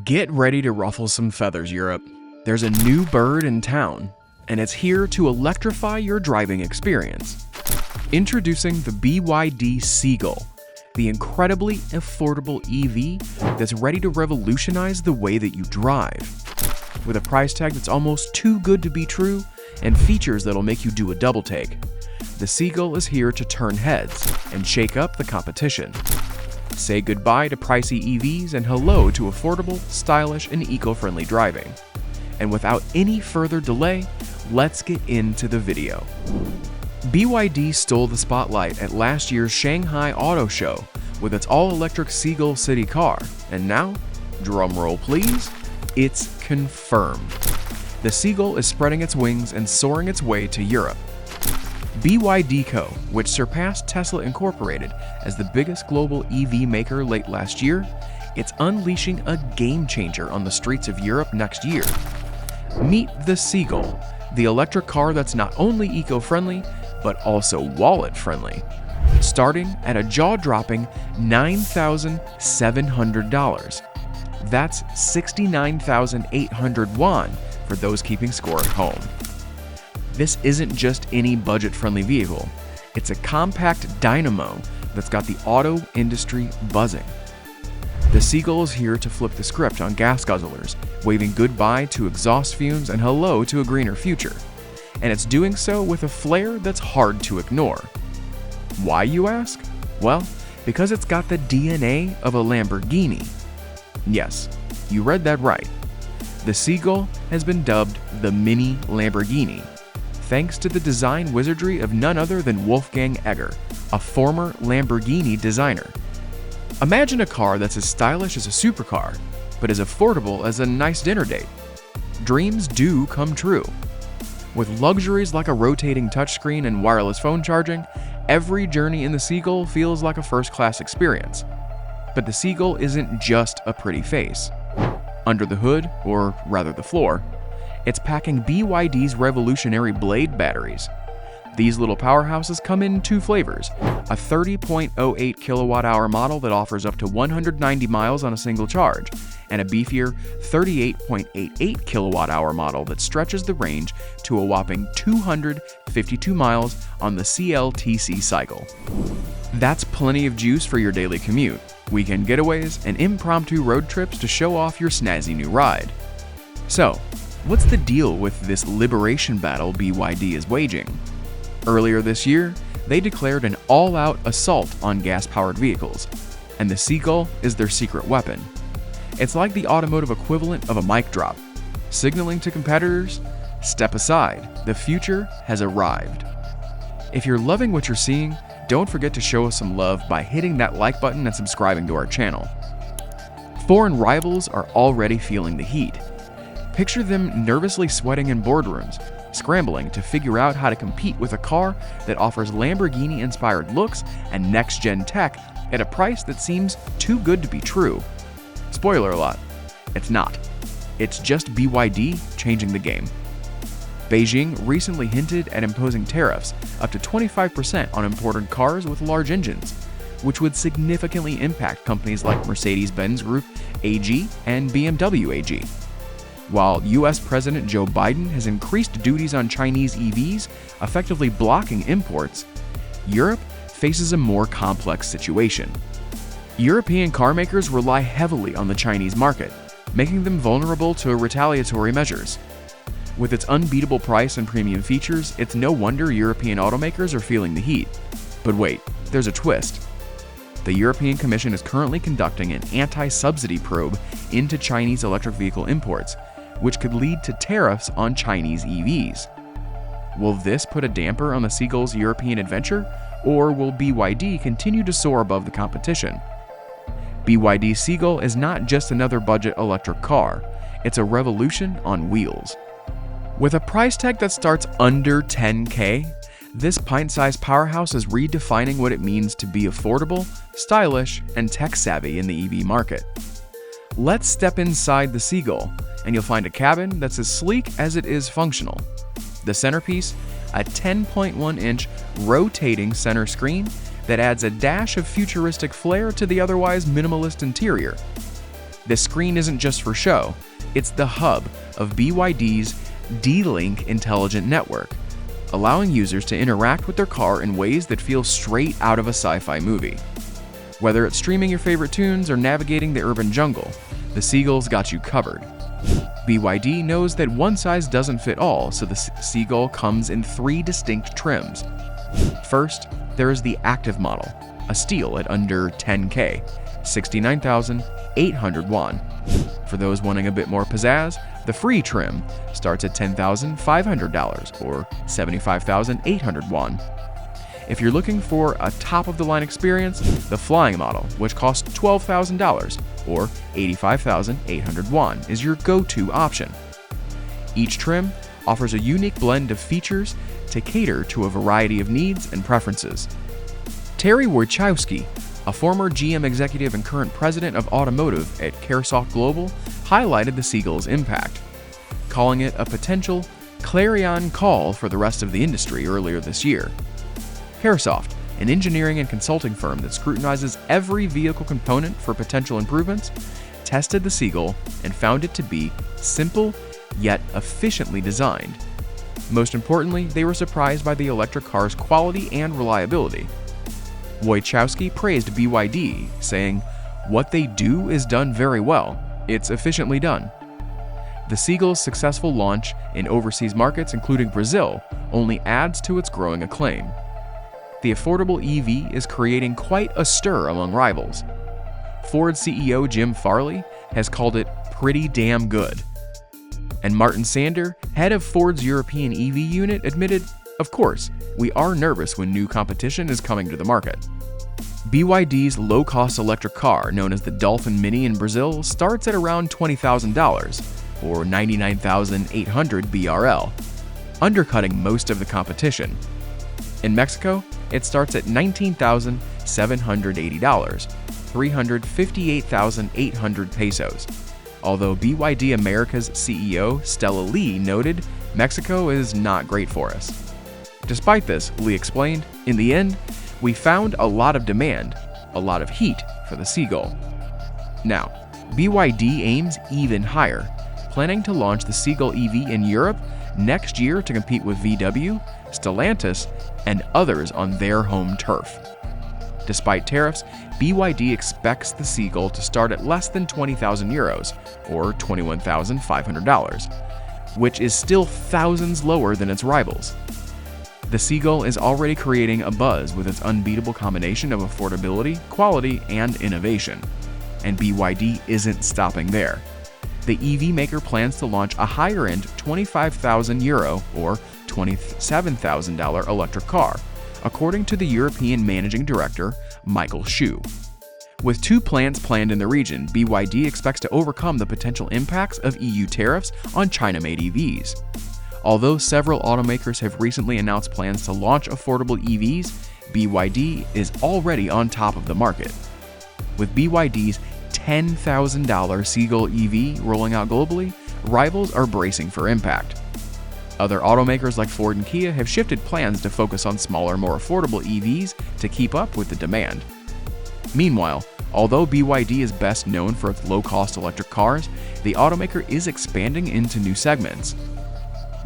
Get ready to ruffle some feathers, Europe. There's a new bird in town, and it's here to electrify your driving experience. Introducing the BYD Seagull, the incredibly affordable EV that's ready to revolutionize the way that you drive. With a price tag that's almost too good to be true and features that'll make you do a double take, the Seagull is here to turn heads and shake up the competition. Say goodbye to pricey EVs and hello to affordable, stylish, and eco-friendly driving. And without any further delay, let's get into the video. BYD stole the spotlight at last year's Shanghai Auto Show with its all-electric Seagull city car, and now, drumroll please, it's confirmed. The Seagull is spreading its wings and soaring its way to Europe. BYD Co., which surpassed Tesla Incorporated as the biggest global EV maker late last year, it's unleashing a game-changer on the streets of Europe next year. Meet the Seagull, the electric car that's not only eco-friendly, but also wallet-friendly, starting at a jaw-dropping $9,700. That's 69,800 yuan for those keeping score at home. This isn't just any budget-friendly vehicle. It's a compact dynamo that's got the auto industry buzzing. The Seagull is here to flip the script on gas guzzlers, waving goodbye to exhaust fumes and hello to a greener future. And it's doing so with a flair that's hard to ignore. Why, you ask? Well, because it's got the DNA of a Lamborghini. Yes, you read that right. The Seagull has been dubbed the Mini Lamborghini, thanks to the design wizardry of none other than Wolfgang Egger, a former Lamborghini designer. Imagine a car that's as stylish as a supercar, but as affordable as a nice dinner date. Dreams do come true. With luxuries like a rotating touchscreen and wireless phone charging, every journey in the Seagull feels like a first-class experience. But the Seagull isn't just a pretty face. Under the hood, or rather the floor, it's packing BYD's revolutionary Blade Batteries. These little powerhouses come in two flavors, a 30.08 kilowatt-hour model that offers up to 190 miles on a single charge, and a beefier 38.88 kilowatt-hour model that stretches the range to a whopping 252 miles on the CLTC cycle. That's plenty of juice for your daily commute, weekend getaways, and impromptu road trips to show off your snazzy new ride. So, what's the deal with this liberation battle BYD is waging? Earlier this year, they declared an all-out assault on gas-powered vehicles, and the Seagull is their secret weapon. It's like the automotive equivalent of a mic drop, signaling to competitors, step aside, the future has arrived. If you're loving what you're seeing, don't forget to show us some love by hitting that like button and subscribing to our channel. Foreign rivals are already feeling the heat. Picture them nervously sweating in boardrooms, scrambling to figure out how to compete with a car that offers Lamborghini-inspired looks and next-gen tech at a price that seems too good to be true. Spoiler alert, it's not. It's just BYD changing the game. Beijing recently hinted at imposing tariffs up to 25% on imported cars with large engines, which would significantly impact companies like Mercedes-Benz Group AG and BMW AG. While US President Joe Biden has increased duties on Chinese EVs, effectively blocking imports, Europe faces a more complex situation. European carmakers rely heavily on the Chinese market, making them vulnerable to retaliatory measures. With its unbeatable price and premium features, it's no wonder European automakers are feeling the heat. But wait, there's a twist. The European Commission is currently conducting an anti-subsidy probe into Chinese electric vehicle imports, which could lead to tariffs on Chinese EVs. Will this put a damper on the Seagull's European adventure, or will BYD continue to soar above the competition? BYD Seagull is not just another budget electric car, it's a revolution on wheels. With a price tag that starts under $10K, this pint-sized powerhouse is redefining what it means to be affordable, stylish, and tech-savvy in the EV market. Let's step inside the Seagull, and you'll find a cabin that's as sleek as it is functional. The centerpiece, a 10.1-inch rotating center screen that adds a dash of futuristic flair to the otherwise minimalist interior. This screen isn't just for show, it's the hub of BYD's DiLink intelligent network, allowing users to interact with their car in ways that feel straight out of a sci-fi movie. Whether it's streaming your favorite tunes or navigating the urban jungle, the Seagull's got you covered. BYD knows that one size doesn't fit all, so the Seagull comes in 3 distinct trims. First, there is the active model, a steal at under 10K, 69,800 yuan. For those wanting a bit more pizzazz, the free trim starts at $10,500 or 75,800 yuan. If you're looking for a top-of-the-line experience, the flying model, which costs $12,000 or 85,800 yuan, is your go-to option. Each trim offers a unique blend of features to cater to a variety of needs and preferences. Terry Wojciechowski, a former GM executive and current president of automotive at Caresoft Global, highlighted the Seagull's impact, calling it a potential clarion call for the rest of the industry earlier this year. Caresoft, an engineering and consulting firm that scrutinizes every vehicle component for potential improvements, tested the Seagull and found it to be simple yet efficiently designed. Most importantly, they were surprised by the electric car's quality and reliability. Wojciechowski praised BYD, saying, "What they do is done very well. It's efficiently done." The Seagull's successful launch in overseas markets, including Brazil, only adds to its growing acclaim. The affordable EV is creating quite a stir among rivals. Ford CEO Jim Farley has called it pretty damn good. And Martin Sander, head of Ford's European EV unit, admitted, "Of course, we are nervous when new competition is coming to the market." BYD's low-cost electric car, known as the Dolphin Mini in Brazil, starts at around $20,000, or 99,800 BRL, undercutting most of the competition. In Mexico, it starts at $19,780, 358,800 pesos. Although BYD America's CEO Stella Lee noted, Mexico is not great for us. Despite this, Lee explained, "In the end, we found a lot of demand, a lot of heat for the Seagull." Now, BYD aims even higher, planning to launch the Seagull EV in Europe next year to compete with VW, Stellantis, and others on their home turf. Despite tariffs, BYD expects the Seagull to start at less than 20,000 euros, or $21,500, which is still thousands lower than its rivals. The Seagull is already creating a buzz with its unbeatable combination of affordability, quality, and innovation. And BYD isn't stopping there. The EV maker plans to launch a higher-end 25,000 euro or $27,000 electric car, according to the European Managing Director, Michael Shu. With 2 plants planned in the region, BYD expects to overcome the potential impacts of EU tariffs on China-made EVs. Although several automakers have recently announced plans to launch affordable EVs, BYD is already on top of the market. With BYD's $10,000 Seagull EV rolling out globally, rivals are bracing for impact. Other automakers like Ford and Kia have shifted plans to focus on smaller, more affordable EVs to keep up with the demand. Meanwhile, although BYD is best known for its low-cost electric cars, the automaker is expanding into new segments.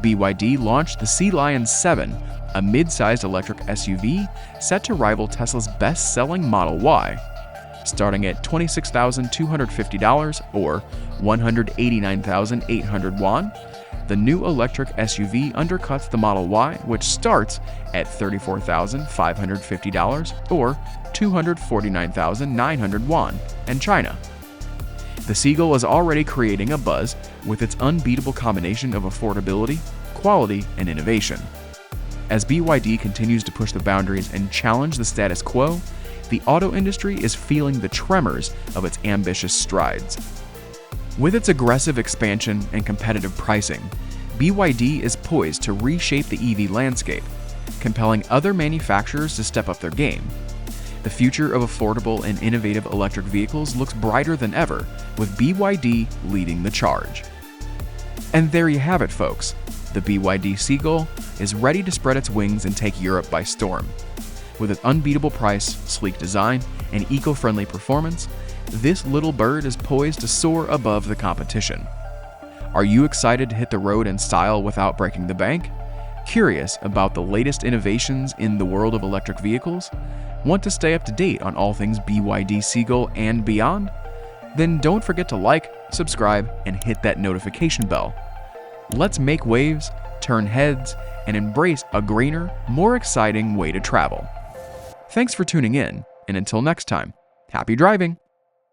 BYD launched the Sea Lion 7, a mid-sized electric SUV set to rival Tesla's best-selling Model Y. Starting at $26,250 or 189,800 yuan, the new electric SUV undercuts the Model Y, which starts at $34,550 or 249,900 yuan in China. The Seagull is already creating a buzz with its unbeatable combination of affordability, quality, and innovation. As BYD continues to push the boundaries and challenge the status quo, the auto industry is feeling the tremors of its ambitious strides. With its aggressive expansion and competitive pricing, BYD is poised to reshape the EV landscape, compelling other manufacturers to step up their game. The future of affordable and innovative electric vehicles looks brighter than ever, with BYD leading the charge. And there you have it, folks. The BYD Seagull is ready to spread its wings and take Europe by storm. With its unbeatable price, sleek design, and eco-friendly performance, this little bird is poised to soar above the competition. Are you excited to hit the road in style without breaking the bank? Curious about the latest innovations in the world of electric vehicles? Want to stay up to date on all things BYD Seagull and beyond? Then don't forget to like, subscribe, and hit that notification bell. Let's make waves, turn heads, and embrace a greener, more exciting way to travel. Thanks for tuning in, and until next time, happy driving!